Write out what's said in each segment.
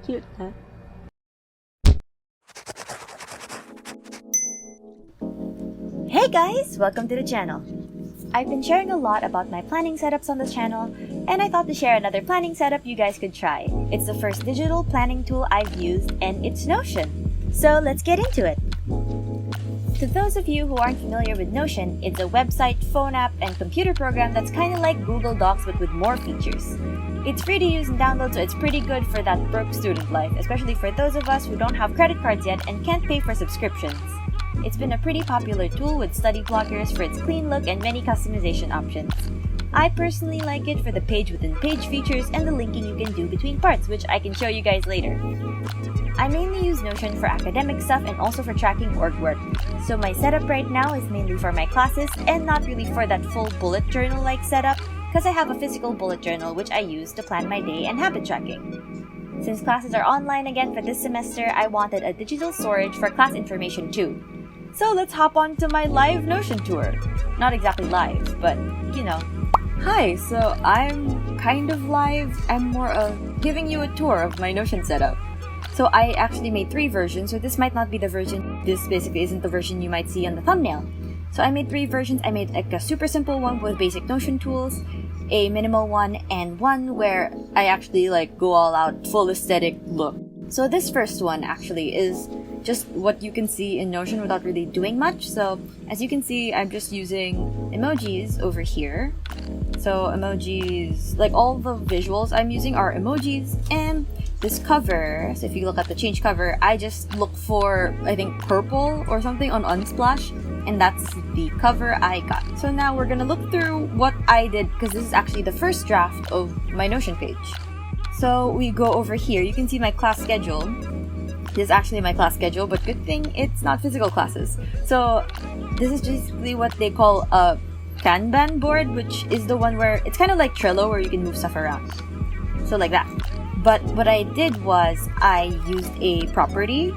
Cute, huh? Hey guys! Welcome to the channel. I've been sharing a lot about my planning setups on the channel, and I thought to share another planning setup you guys could try. It's the first digital planning tool I've used, and it's Notion. So let's get into it. To those of you who aren't familiar with Notion, it's a website, phone app, and computer program that's kind of like Google Docs but with more features. It's free to use and download, so it's pretty good for that broke student life, especially for those of us who don't have credit cards yet and can't pay for subscriptions. It's been a pretty popular tool with study bloggers for its clean look and many customization options. I personally like it for the page-within-page features and the linking you can do between parts, which I can show you guys later. I mainly use Notion for academic stuff and also for tracking org work. So my setup right now is mainly for my classes and not really for that full bullet journal-like setup, because I have a physical bullet journal which I use to plan my day and habit tracking. Since classes are online again for this semester, I wanted a digital storage for class information too. So let's hop on to my live Notion tour. Not exactly live, but you know. Hi, so I'm kind of live. I'm more of giving you a tour of my Notion setup. So I actually made 3 versions, so this might not be the version, this basically isn't the version you might see on the thumbnail. So I made 3 versions. I made like a super simple one with basic Notion tools, a minimal one, and one where I actually like go all out, full aesthetic look. So this first one actually is just what you can see in Notion without really doing much. So as you can see, I'm just using emojis over here. So emojis, like all the visuals I'm using are emojis, and this cover, so if you look at the change cover, I just look for, I think, purple or something on Unsplash, and that's the cover I got. So now we're gonna look through what I did, because this is actually the first draft of my Notion page. So we go over here, you can see my class schedule. This is actually my class schedule, but good thing it's not physical classes. So this is basically what they call a Kanban board, which is the one where it's kind of like Trello where you can move stuff around. So like that. But what I did was I used a property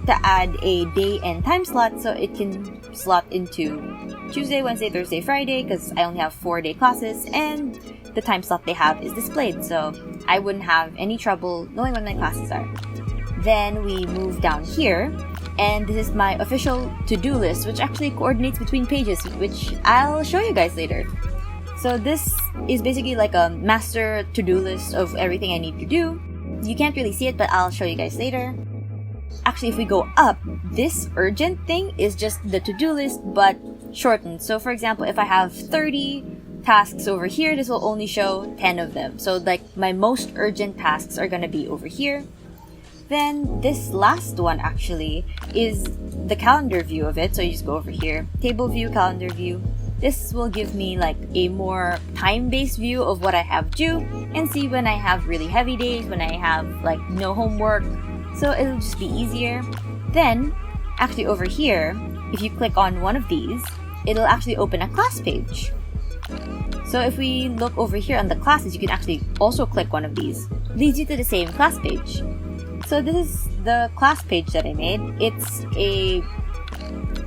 to add a day and time slot so it can slot into Tuesday, Wednesday, Thursday, Friday, because I only have 4-day classes, and the time slot they have is displayed, so I wouldn't have any trouble knowing when my classes are. Then we move down here, and this is my official to-do list, which actually coordinates between pages, which I'll show you guys later. So this is basically like a master to-do list of everything I need to do. You can't really see it, but I'll show you guys later. Actually, if we go up, this urgent thing is just the to-do list, but shortened. So for example, if I have 30 tasks over here, this will only show 10 of them. So like my most urgent tasks are gonna be over here. Then this last one actually is the calendar view of it. So you just go over here, table view, calendar view. This will give me like a more time-based view of what I have due and see when I have really heavy days, when I have like no homework. So it'll just be easier. Then actually over here, if you click on one of these, it'll actually open a class page. So if we look over here on the classes, you can actually also click one of these. Leads you to the same class page. So this is the class page that I made. It's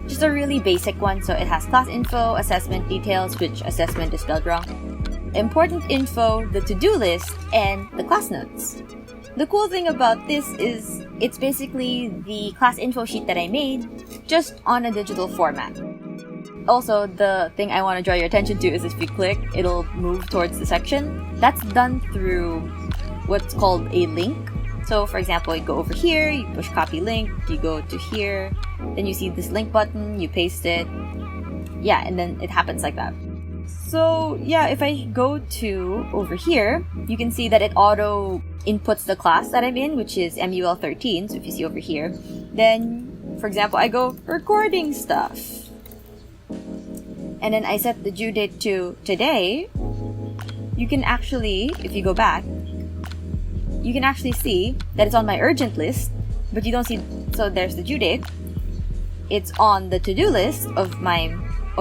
just a really basic one. So it has class info, assessment details, which assessment is spelled wrong, important info, the to-do list, and the class notes. The cool thing about this is it's basically the class info sheet that I made, just on a digital format. Also, the thing I want to draw your attention to is if you click, it'll move towards the section. That's done through what's called a link. So for example, you go over here, you push copy link, you go to here, then you see this link button, you paste it. Yeah, and then it happens like that. So yeah, if I go to over here, you can see that it auto inputs the class that I'm in, which is MUL 13. So if you see over here, then for example, I go recording stuff. And then I set the due date to today. You can actually, if you go back, you can actually see that it's on my urgent list, but you don't see, so there's the due date. It's on the to-do list of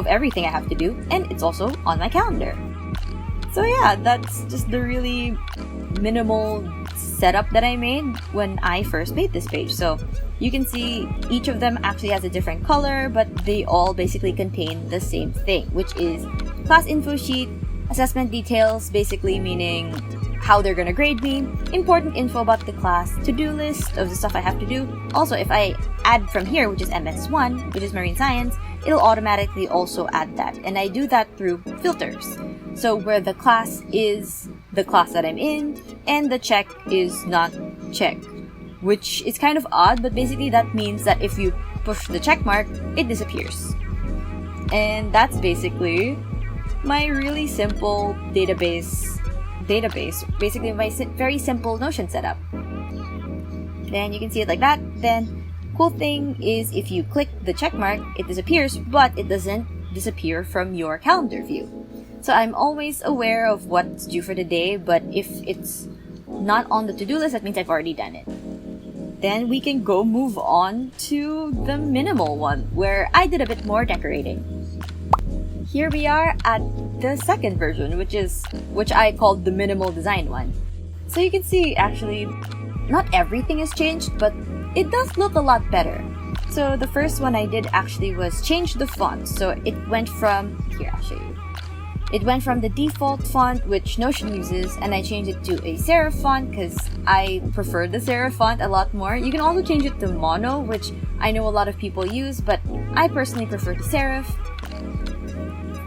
everything I have to do, and it's also on my calendar. So yeah, that's just the really minimal setup that I made when I first made this page. So you can see each of them actually has a different color, but they all basically contain the same thing, which is class info sheet, assessment details, basically meaning how they're gonna grade me, important info about the class, to-do list of the stuff I have to do. Also, if I add from here, which is MS1, which is marine science, it'll automatically also add that. And I do that through filters. So where the class is the class that I'm in, and the check is not check, which is kind of odd, but basically that means that if you push the check mark, it disappears. And that's basically my really simple database, basically my very simple Notion setup. Then you can see it like that. Then cool thing is if you click the check mark, it disappears, but it doesn't disappear from your calendar view. So I'm always aware of what's due for the day, but if it's not on the to-do list, that means I've already done it. Then we can go move on to the minimal one, where I did a bit more decorating. Here we are at the second version, which I called the minimal design one. So you can see, actually, not everything has changed, but it does look a lot better. So the first one I did actually was change the font. So it went from, here I'll show you. It went from the default font, which Notion uses, and I changed it to a serif font because I prefer the serif font a lot more. You can also change it to mono, which I know a lot of people use, but I personally prefer the serif.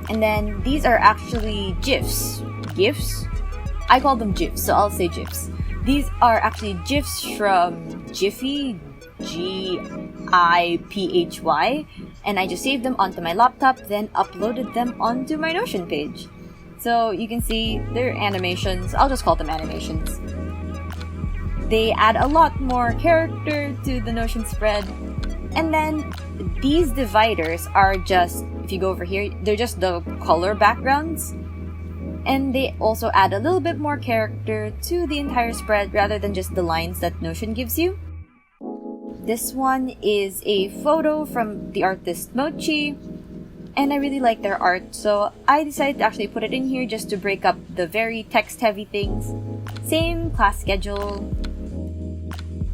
And then these are actually GIFs. GIFs? I call them GIFs, so I'll say GIFs. These are actually GIFs from Jiffy, Giphy, and I just saved them onto my laptop, then uploaded them onto my Notion page. So you can see they're animations. I'll just call them animations. They add a lot more character to the Notion spread. And then these dividers are just, if you go over here, they're just the color backgrounds. And they also add a little bit more character to the entire spread rather than just the lines that Notion gives you. This one is a photo from the artist Mochi, and I really like their art, so I decided to actually put it in here just to break up the very text-heavy things. Same class schedule,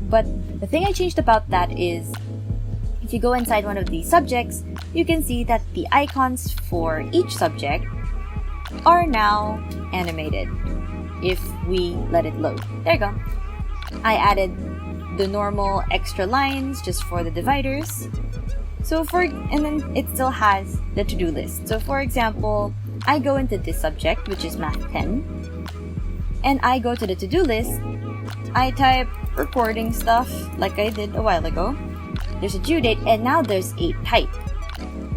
but the thing I changed about that is, if you go inside one of these subjects, you can see that the icons for each subject are now animated if we let it load. There you go. I added the normal extra lines just for the dividers. And then it still has the to-do list. So for example, I go into this subject, which is Math 10, and I go to the to-do list. I type recording stuff like I did a while ago. There's a due date, and now there's a type.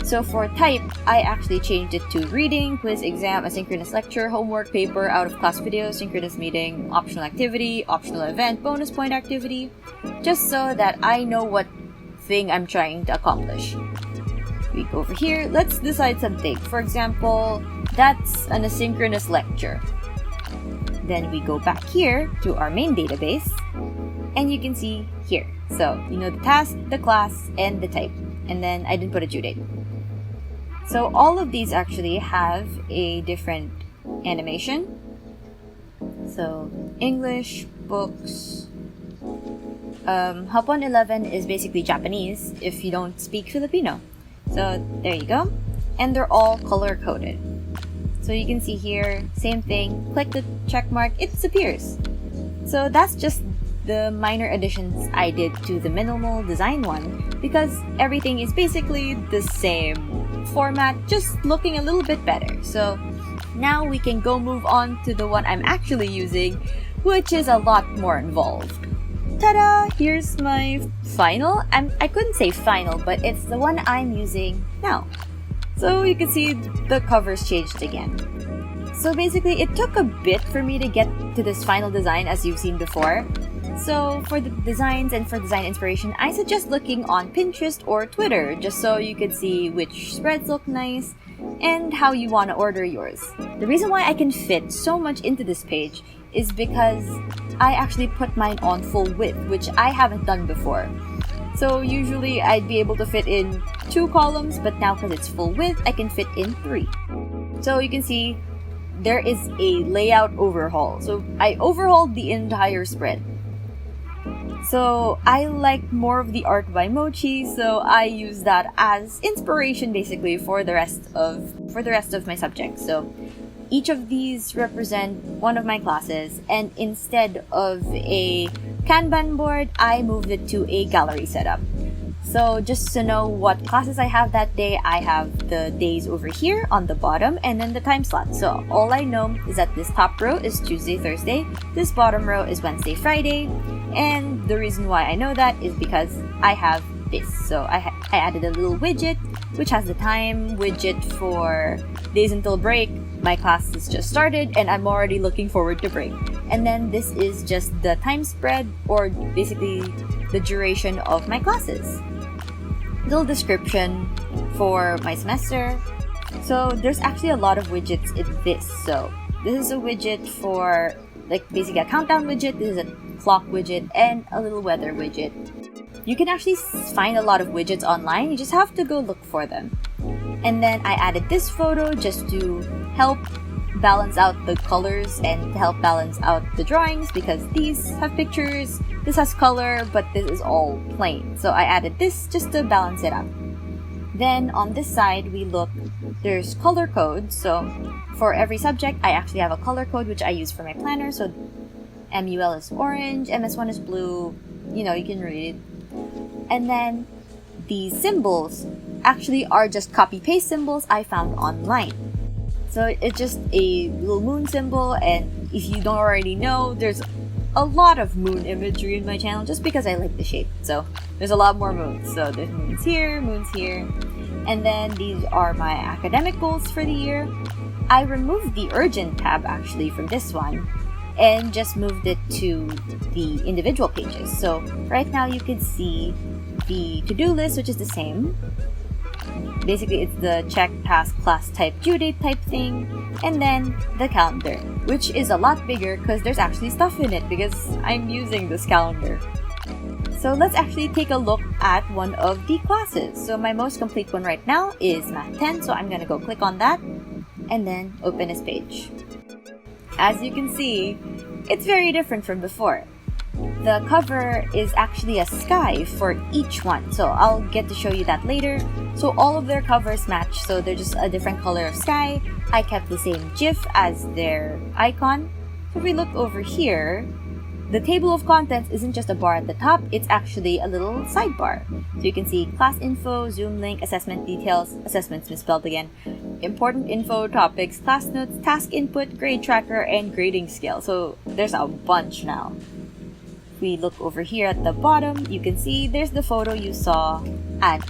So for type, I actually changed it to reading, quiz, exam, asynchronous lecture, homework, paper, out-of-class video, synchronous meeting, optional activity, optional event, bonus point activity, just so that I know what thing I'm trying to accomplish. We go over here, let's decide something. For example, that's an asynchronous lecture. Then we go back here to our main database, and you can see here. So, you know the task, the class, and the type. And then I didn't put a due date. So all of these actually have a different animation. So English, books, Hapon 11 is basically Japanese if you don't speak Filipino. So there you go. And they're all color coded. So you can see here, same thing, click the check mark, it disappears. So that's just the minor additions I did to the minimal design one, because everything is basically the same format, just looking a little bit better. So now we can go move on to the one I'm actually using, which is a lot more involved. Ta-da! Here's my final. I couldn't say final, but it's the one I'm using now. So you can see the covers changed again. So basically, it took a bit for me to get to this final design, as you've seen before. So for the designs and for design inspiration, I suggest looking on Pinterest or Twitter, just so you can see which spreads look nice and how you want to order yours. The reason why I can fit so much into this page is because I actually put mine on full width, which I haven't done before. So usually I'd be able to fit in 2 columns, but now because it's full width, I can fit in 3. So you can see there is a layout overhaul. So I overhauled the entire spread. So I like more of the art by Mochi, so I use that as inspiration basically for the rest of my subjects. So each of these represent one of my classes, and instead of a Kanban board, I moved it to a gallery setup. So just to know what classes I have that day, I have the days over here on the bottom and then the time slot. So all I know is that this top row is Tuesday, Thursday, this bottom row is Wednesday, Friday, and the reason why I know that is because I have this. So I added a little widget which has the time widget for days until break. My class has just started and I'm already looking forward to break. And then this is just the time spread, or basically the duration of my classes. Little description for my semester. So there's actually a lot of widgets in this. So this is a widget for like basically a countdown widget, this is a clock widget, and a little weather widget. You can actually find a lot of widgets online, you just have to go look for them. And then I added this photo just to help balance out the colors and to help balance out the drawings, because these have pictures, this has color, but this is all plain. So I added this just to balance it out. Then on this side, there's color codes. So for every subject, I actually have a color code which I use for my planner. So MUL is orange, MS1 is blue, you can read it. And then these symbols actually are just copy-paste symbols I found online. So it's just a little moon symbol, and if you don't already know, there's a lot of moon imagery in my channel just because I like the shape. So there's a lot more moons. So there's moons here. And then these are my academic goals for the year. I removed the urgent tab actually from this one and just moved it to the individual pages. So right now you can see the to-do list, which is the same. Basically, it's the check, task, class type, due date type thing, and then the calendar, which is a lot bigger because there's actually stuff in it because I'm using this calendar. So let's actually take a look at one of the classes. So my most complete one right now is Math 10, so I'm gonna go click on that and then open this page. As you can see, it's very different from before. The cover is actually a sky for each one, so I'll get to show you that later. So all of their covers match, so they're just a different color of sky. I kept the same GIF as their icon. So if we look over here, the table of contents isn't just a bar at the top, it's actually a little sidebar. So you can see class info, Zoom link, assessment details, assessments misspelled again, important info, topics, class notes, task input, grade tracker, and grading scale. So there's a bunch now. We look over here at the bottom, you can see there's the photo you saw at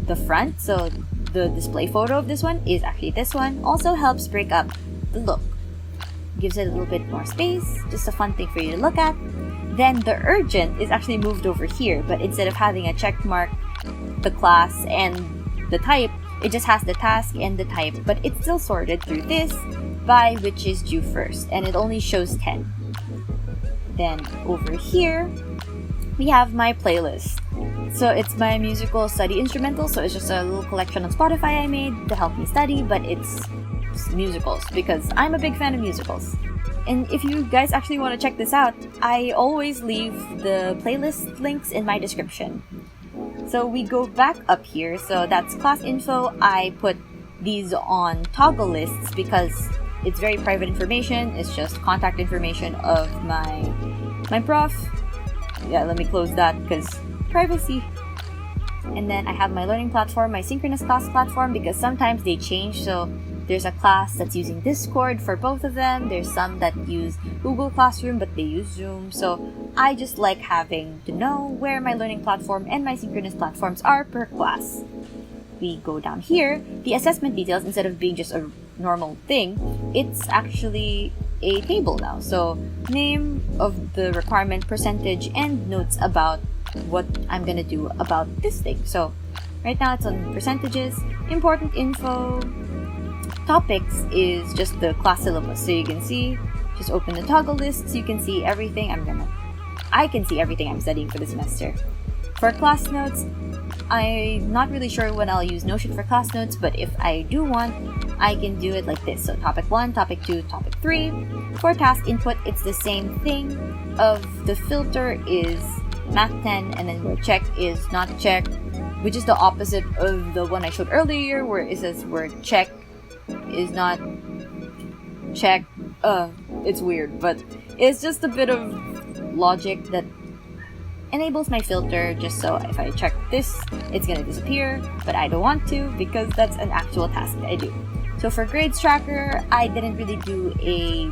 the front. So the display photo of this one is actually this one. Also helps break up the look. Gives it a little bit more space, just a fun thing for you to look at. Then the urgent is actually moved over here, but instead of having a check mark, the class, and the type, it just has the task and the type, but it's still sorted through this by which is due first, and it only shows 10. Then over here, we have my playlist. So it's my musical study instrumental, so it's just a little collection on Spotify I made to help me study, but it's musicals because I'm a big fan of musicals. And if you guys actually want to check this out, I always leave the playlist links in my description. So we go back up here, so that's class info. I put these on toggle lists because it's very private information. It's just contact information of my prof. Yeah, let me close that because privacy. And then I have my learning platform, my synchronous class platform, because sometimes they change. So there's a class that's using Discord for both of them. There's some that use Google Classroom, but they use Zoom. So I just like having to know where my learning platform and my synchronous platforms are per class. We go down here, the assessment details, instead of being just a normal thing, it's actually a table now. So name of the requirement, percentage, and notes about what I'm gonna do about this thing. So right now it's on percentages, important info, topics is just the class syllabus. So you can see, just open the toggle list so you can see everything I can see everything I'm studying for the semester. For class notes, I'm not really sure when I'll use Notion for class notes, but if I do want, I can do it like this. So topic 1, topic 2, topic 3. For task input, it's the same thing. Of the filter is Math 10, and then where check is not check, which is the opposite of the one I showed earlier, where it says where check is not check. It's weird, but it's just a bit of logic that enables my filter just so if I check this, it's gonna disappear, but I don't want to because that's an actual task I do. So for grades tracker, I didn't really do a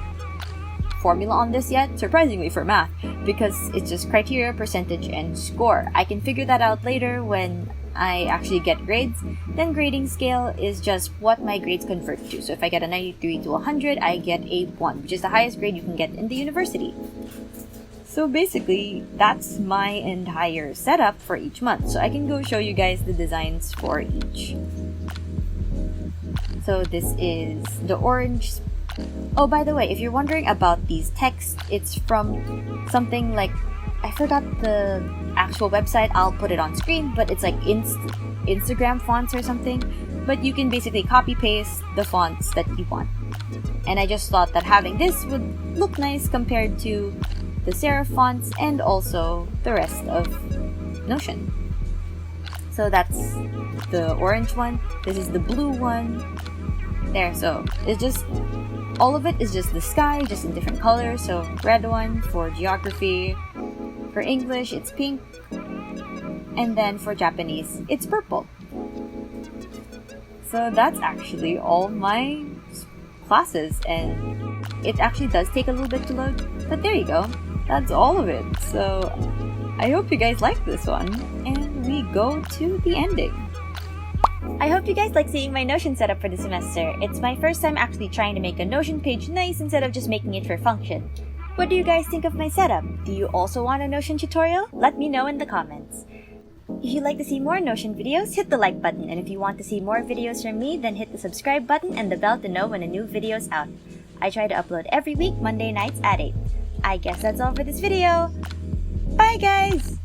formula on this yet, surprisingly for math, because it's just criteria, percentage, and score. I can figure that out later when I actually get grades. Then grading scale is just what my grades convert to. So if I get a 93 to 100, I get a 1, which is the highest grade you can get in the university. So basically, that's my entire setup for each month. So I can go show you guys the designs for each. So this is the orange. Oh, by the way, if you're wondering about these texts, it's from something like, I forgot the actual website, I'll put it on screen, but it's like Instagram fonts or something. But you can basically copy paste the fonts that you want. And I just thought that having this would look nice compared to the serif fonts and also the rest of Notion. So that's the orange one. This is the blue one. There, so it's just, all of it is just the sky, just in different colors. So red one for geography. For English, it's pink. And then for Japanese, it's purple. So that's actually all my classes, and it actually does take a little bit to load, but there you go. That's all of it. So I hope you guys like this one, and we go to the ending. I hope you guys like seeing my Notion setup for the semester. It's my first time actually trying to make a Notion page nice instead of just making it for function. What do you guys think of my setup? Do you also want a Notion tutorial? Let me know in the comments. If you'd like to see more Notion videos, hit the like button, and if you want to see more videos from me, then hit the subscribe button and the bell to know when a new video is out. I try to upload every week, Monday nights at 8. I guess that's all for this video. Bye guys!